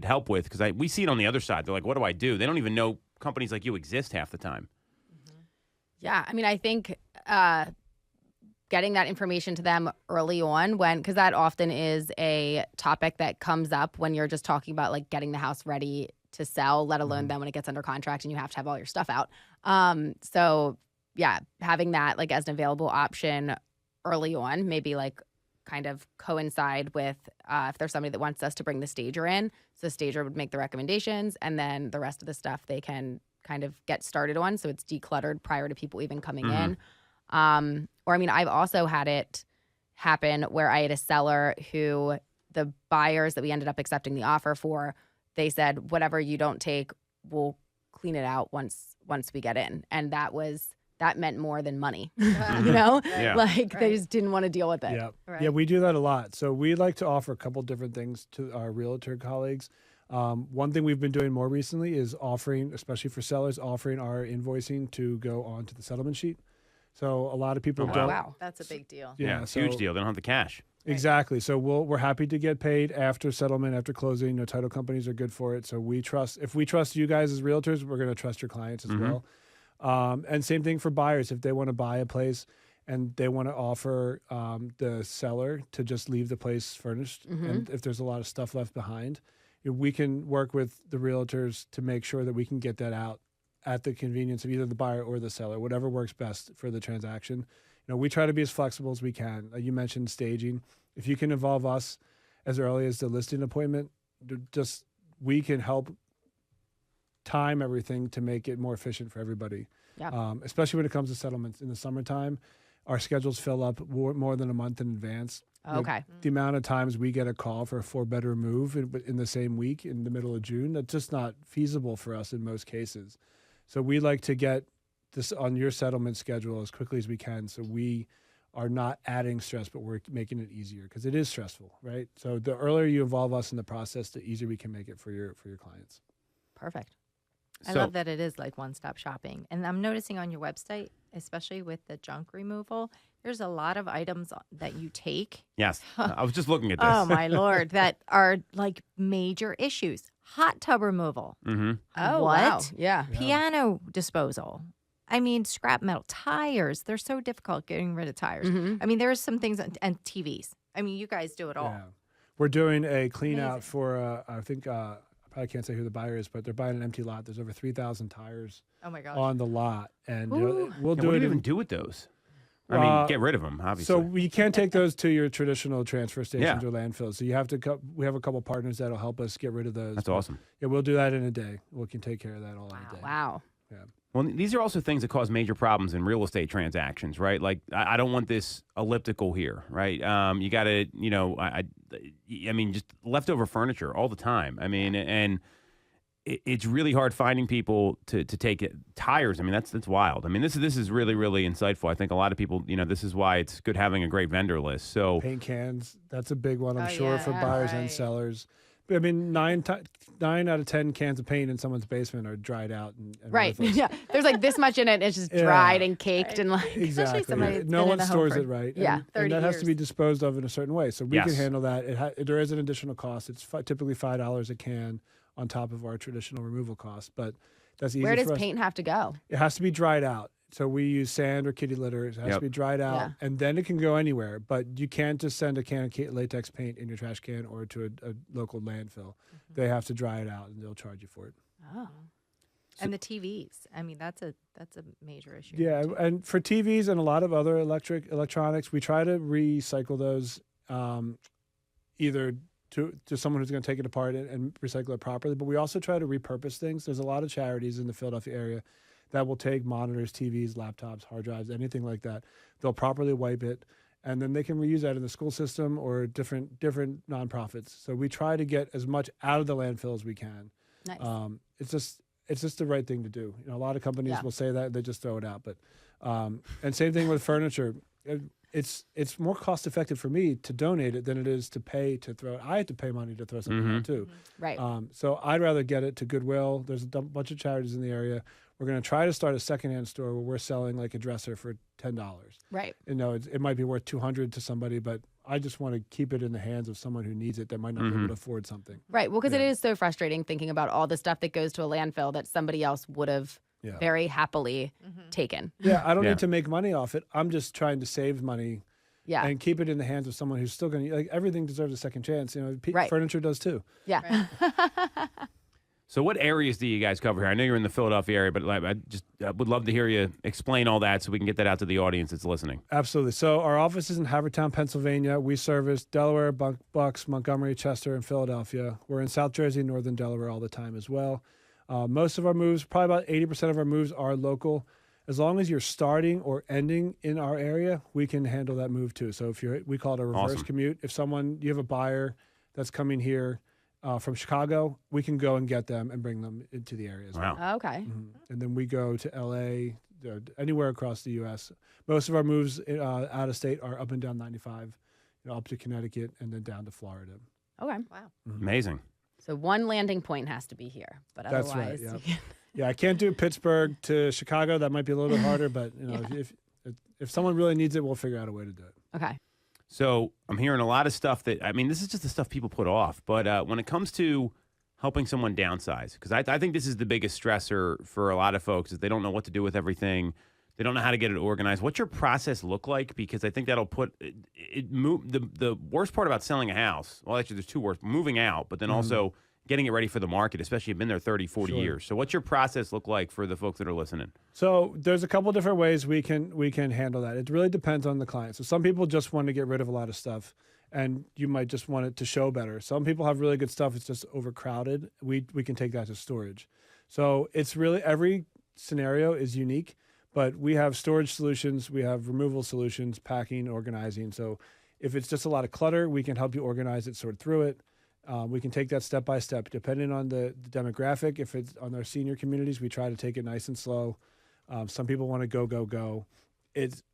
help with? Because we see it on the other side. They're like, what do I do? They don't even know companies like you exist half the time. Yeah, I mean, I think getting that information to them early on, because that often is a topic that comes up when you're just talking about like getting the house ready to sell, let alone then when it gets under contract and you have to have all your stuff out. So yeah, having that like as an available option early on, maybe like kind of coincide with if there's somebody that wants us to bring the stager in, so the stager would make the recommendations, and then the rest of the stuff they can kind of get started on, so it's decluttered prior to people even coming in. Or I mean, I've also had it happen where I had a seller who the buyers that we ended up accepting the offer for, they said, whatever you don't take, we'll clean it out once we get in. And that meant more than money, they just didn't want to deal with it. Yeah. Right. Yeah, we do that a lot. So we like to offer a couple different things to our realtor colleagues. One thing we've been doing more recently is offering, especially for sellers, offering our invoicing to go onto the settlement sheet. So a lot of people don't. Wow. That's a big deal. Yeah, it's a huge deal. They don't have the cash. Exactly. So we're happy to get paid after settlement, after closing. Title companies are good for it. So if we trust you guys as realtors, we're going to trust your clients as well. And same thing for buyers. If they want to buy a place and they want to offer the seller to just leave the place furnished, and if there's a lot of stuff left behind, we can work with the realtors to make sure that we can get that out at the convenience of either the buyer or the seller, whatever works best for the transaction. We try to be as flexible as we can. You mentioned staging. If you can involve us as early as the listing appointment, we can help time everything to make it more efficient for everybody. Yeah. Especially when it comes to settlements in the summertime, our schedules fill up more than a month in advance. Okay. The amount of times we get a call for a 4-bedroom move in the same week in the middle of June, that's just not feasible for us in most cases. So we like to get this on your settlement schedule as quickly as we can, so we are not adding stress, but we're making it easier, because it is stressful, right? So the earlier you involve us in the process, the easier we can make it for your clients. Perfect. I love that it is like one-stop shopping. And I'm noticing on your website, especially with the junk removal, there's a lot of items that you take. Yes. I was just looking at this. Oh, my Lord. That are like major issues. Hot tub removal. Mm-hmm. Oh, what? wow. Yeah. Piano disposal. I mean, scrap metal. Tires. They're so difficult getting rid of tires. I mean, there are some things, and TVs. I mean, you guys do it all. Yeah. We're doing a clean out for, I think, I probably can't say who the buyer is, but they're buying an empty lot. There's over 3,000 tires Oh, my gosh. on the lot. And we'll What do do it you even do with those? I mean, get rid of them, obviously. So we can't take those to your traditional transfer stations or landfills. So you have to. We have a couple partners that'll help us get rid of those. That's awesome. Yeah, we'll do that in a day. We can take care of that all in a day. Wow. Yeah. Well, these are also things that cause major problems in real estate transactions, right? Like, I don't want this elliptical here, right? You got to, I mean, just leftover furniture all the time. I mean, and it's really hard finding people to take it. Tires, I mean, that's wild. I mean, this is really, really insightful. I think a lot of people, this is why it's good having a great vendor list. So paint cans, that's a big one, I'm Oh, sure, yeah, for buyers and right. sellers. I mean, 9 out of 10 cans of paint in someone's basement are dried out. And Right. worthless. Yeah. There's like this much in it. It's just Yeah. dried and caked and like. Exactly. somebody that's No been one in a home stores for- it right. Yeah, And 30 that has to be years. disposed of in a certain way. So we can Yes. handle that. There is an additional cost. It's typically $5 a can on top of our traditional removal cost. But that's easy Where does for us. paint have to go? It has to be dried out. So we use sand or kitty litter. It has to be dried out, and then it can go anywhere. But you can't just send a can of latex paint in your trash can or to a local landfill. They have to dry it out, and they'll charge you for it. Oh. And the TVs. I mean, that's a major issue. Yeah, and for TVs and a lot of other electronics, we try to recycle those either to someone who's going to take it apart and recycle it properly. But we also try to repurpose things. There's a lot of charities in the Philadelphia area that will take monitors, TVs, laptops, hard drives, anything like that. They'll properly wipe it, and then they can reuse that in the school system or different nonprofits. So we try to get as much out of the landfill as we can. Nice. It's just the right thing to do. A lot of companies will say that they just throw it out, but and same thing with furniture. It's more cost effective for me to donate it than it is to pay to throw it. I have to pay money to throw something out too. Right. So I'd rather get it to Goodwill. There's a bunch of charities in the area. We're going to try to start a secondhand store where we're selling like a dresser for $10. Right. It might be worth $200 to somebody, but I just want to keep it in the hands of someone who needs it that might not be able to afford something. Right. Well, because it is so frustrating thinking about all the stuff that goes to a landfill that somebody else would have very happily taken. Yeah, I don't need to make money off it. I'm just trying to save money and keep it in the hands of someone who's still going to, like, everything deserves a second chance. Furniture does too. Yeah. So what areas do you guys cover here? I know you're in the Philadelphia area, but I would love to hear you explain all that so we can get that out to the audience that's listening. Absolutely. So our office is in Havertown, Pennsylvania. We service Delaware, Bucks, Montgomery, Chester, and Philadelphia. We're in South Jersey, Northern Delaware all the time as well. Most of our moves, probably about 80% of our moves are local. As long as you're starting or ending in our area, we can handle that move too. So we call it a reverse commute. If you have a buyer that's coming here from Chicago, we can go and get them and bring them into the area as well. Okay. And then we go to LA, anywhere across the U.S. Most of our moves out of state are up and down 95, up to Connecticut and then down to Florida. Okay. Wow. Amazing. So one landing point has to be here, but That's otherwise, right. Yeah, I can't do Pittsburgh to Chicago. That might be a little bit harder, but if someone really needs it, we'll figure out a way to do it. Okay. So I'm hearing a lot of stuff this is just the stuff people put off. But when it comes to helping someone downsize, because I think this is the biggest stressor for a lot of folks is they don't know what to do with everything. They don't know how to get it organized. What's your process look like? Because I think that'll put the worst part about selling a house. Well, actually, there's two worst: moving out, but then also getting it ready for the market, especially if you've been there 30, 40 years. So what's your process look like for the folks that are listening? So there's a couple different ways we can handle that. It really depends on the client. So some people just want to get rid of a lot of stuff, and you might just want it to show better. Some people have really good stuff. It's just overcrowded. We can take that to storage. So it's really, every scenario is unique, but we have storage solutions. We have removal solutions, packing, organizing. So if it's just a lot of clutter, we can help you organize it, sort through it. We can take that step by step, depending on the demographic. If it's on our senior communities, we try to take it nice and slow. Some people want to go.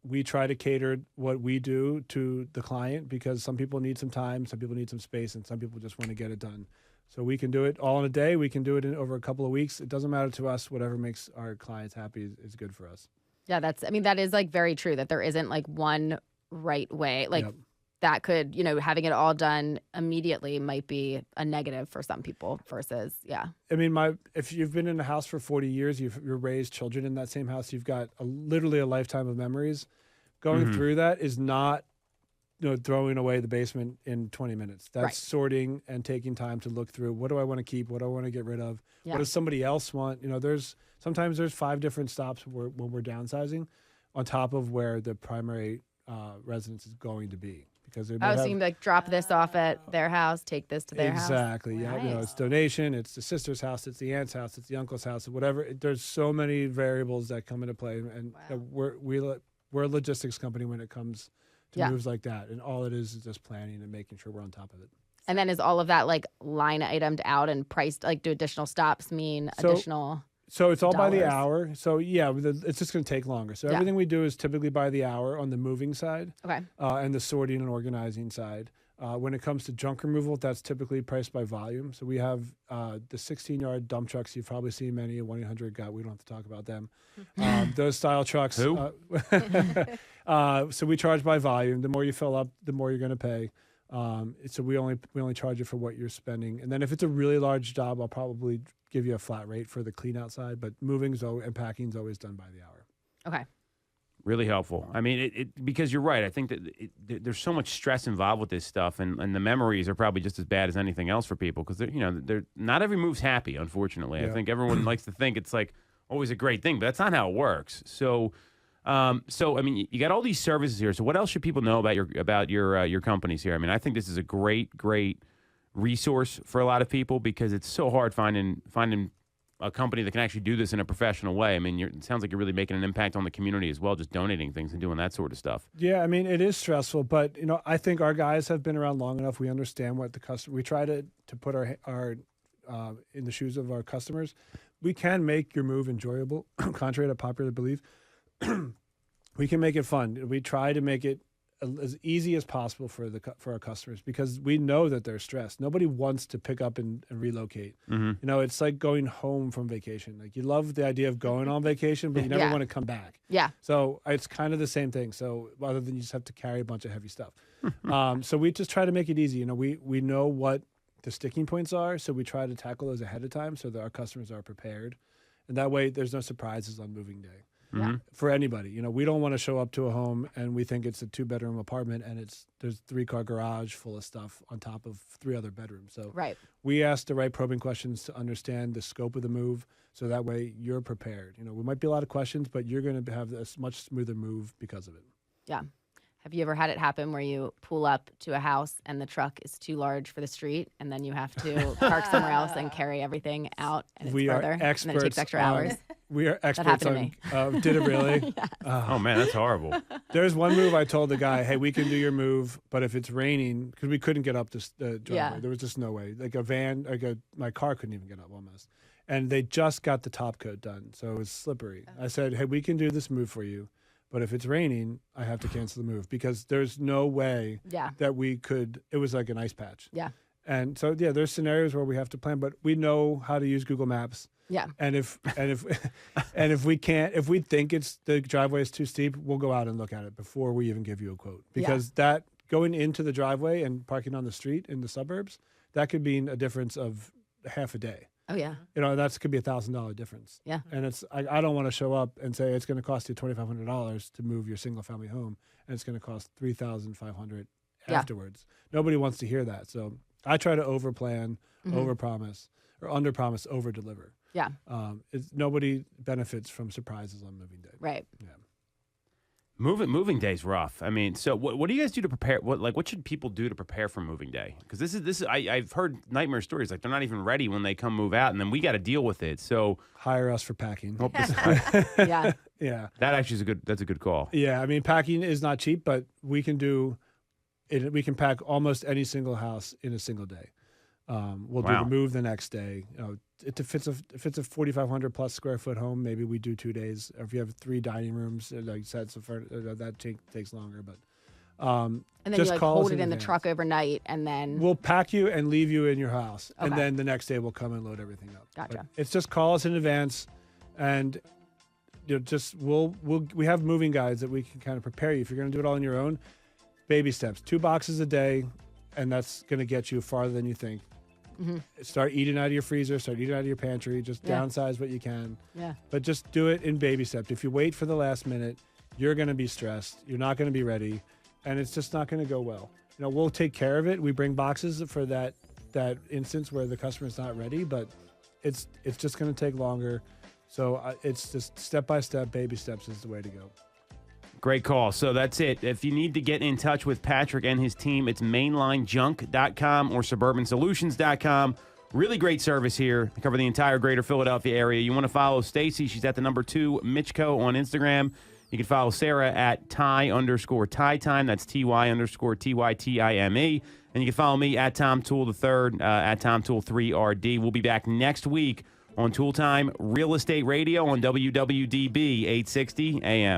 We try to cater what we do to the client because some people need some time, some people need some space, and some people just want to get it done. So we can do it all in a day. We can do it in over a couple of weeks. It doesn't matter to us. Whatever makes our clients happy is good for us. Yeah, that is like very true that there isn't like one right way. Like that could, having it all done immediately might be a negative for some people versus, I mean, if you've been in a house for 40 years, you've raised children in that same house, you've got literally a lifetime of memories. Going through that is not, throwing away the basement in 20 minutes. That's sorting and taking time to look through. What do I want to keep? What do I want to get rid of? Yeah. What does somebody else want? Sometimes there's 5 different stops when we're downsizing on top of where the primary residence is going to be. Because so you like drop this off at their house, take this to their house. Exactly. Yeah. Nice. It's donation. It's the sister's house. It's the aunt's house. It's the uncle's house. Whatever. There's so many variables that come into play, and we're a logistics company when it comes to moves like that, and all it is just planning and making sure we're on top of it. And then is all of that like line itemed out and priced? Like, do additional stops mean additional? So it's all dollars? by the hour. So it's just going to take longer. So everything we do is typically by the hour on the moving side, and the sorting and organizing side. When it comes to junk removal, that's typically priced by volume. So we have the 16-yard dump trucks. You've probably seen many. 1-800-GOT. We don't have to talk about them. Those style trucks. Who? So we charge by volume. The more you fill up, the more you're going to pay. So we only charge you for what you're spending. And then if it's a really large job, I'll probably give you a flat rate for the clean out side. But moving and packing is always done by the hour. Okay. Really helpful. I mean, because you're right. I think that there's so much stress involved with this stuff, and the memories are probably just as bad as anything else for people because they're not every move's happy. Unfortunately, Yeah. I think everyone likes to think it's like always a great thing, but that's not how it works. So, I mean, you got all these services here. So, what else should people know about your companies here? I mean, I think this is a great resource for a lot of people because it's so hard finding a company that can actually do this in a professional way. I mean, it sounds like you're really making an impact on the community as well, just donating things and doing that sort of stuff. Yeah, I mean, it is stressful, but I think our guys have been around long enough. We understand what the customer. We try to put our in the shoes of our customers. We can make your move enjoyable, contrary to popular belief. We can make it fun. We try to make it as easy as possible for our customers because we know that they're stressed. Nobody wants to pick up and relocate. Mm-hmm. It's like going home from vacation. Like you love the idea of going on vacation, but you never Yeah. want to come back. Yeah. So it's kind of the same thing. So rather than you just have to carry a bunch of heavy stuff. So we just try to make it easy. We know what the sticking points are, so we try to tackle those ahead of time so that our customers are prepared. And that way there's no surprises on moving day. Yeah. For anybody. We don't want to show up to a home and we think it's a 2-bedroom apartment and there's 3-car garage full of stuff on top of 3 other bedrooms. So Right. we ask the right probing questions to understand the scope of the move so that way you're prepared. We might be a lot of questions, but you're going to have a much smoother move because of it. Yeah. Have you ever had it happen where you pull up to a house and the truck is too large for the street and then you have to park somewhere else and carry everything out and it's We are further and experts then it takes extra hours? We are experts happened to on. Did it really? Yes. Oh man, that's horrible. There's one move I told the guy, hey, we can do your move, but if it's raining, because we couldn't get up the driveway. Yeah. There was just no way. Like a van, my car couldn't even get up almost. And they just got the top coat done, so it was slippery. I said, hey, we can do this move for you, but if it's raining, I have to cancel the move because there's no way Yeah. that we could. It was like an ice patch. Yeah. And so, yeah, there's scenarios where we have to plan, but we know how to use Google Maps. Yeah. And if if we think the driveway is too steep, we'll go out and look at it before we even give you a quote. Because that going into the driveway and parking on the street in the suburbs, that could mean a difference of half a day. Oh, yeah. That could be $1,000 difference. Yeah. And I don't want to show up and say it's going to cost you $2,500 to move your single family home, and it's going to cost $3,500 Yeah. afterwards. Nobody wants to hear that. So I try to overplan, overpromise, or underpromise, overdeliver. Yeah. Nobody benefits from surprises on moving day. Right. Yeah. Moving day's rough. I mean, so what do you guys do to prepare? What should people do to prepare for moving day? Because this is I've heard nightmare stories like they're not even ready when they come move out, and then we got to deal with it. So Hire us for packing. Yeah. Yeah. that actually that's a good call. Yeah. I mean, packing is not cheap, but we can do it. We can pack almost any single house in a single day. We'll do Wow. the move the next day. If it's a 4,500 plus square foot home, maybe we do 2 days. Or if you have 3 dining rooms, like sets of that takes longer. But And then just you call us hold it in the advance. truck overnight and then We'll pack you and leave you in your house, and Okay. then the next day we'll come and load everything up. Gotcha. But it's just call us in advance, and we have moving guides that we can kind of prepare you. If you're going to do it all on your own, baby steps, 2 boxes a day, and that's going to get you farther than you think. Start eating out of your freezer, start eating out of your pantry, just Yeah. downsize what you can. Yeah. But just do it in baby steps. If you wait for the last minute, you're going to be stressed. You're not going to be ready, and it's just not going to go well. We'll take care of it. We bring boxes for that instance where the customer's not ready, but it's just going to take longer. So it's just step by step, baby steps is the way to go. Great call. So that's it. If you need to get in touch with Patrick and his team, it's mainlinejunk.com or suburbansolutions.com. Really great service here. They cover the entire greater Philadelphia area. You want to follow Stacey. She's at the #2 Mitchko on Instagram. You can follow Sarah at Ty_TyTime. That's TY_TYTIME. And you can follow me at Tom Toole III, at Tom Toole 3RD. We'll be back next week on Tool Time Real Estate Radio on WWDB 860 AM.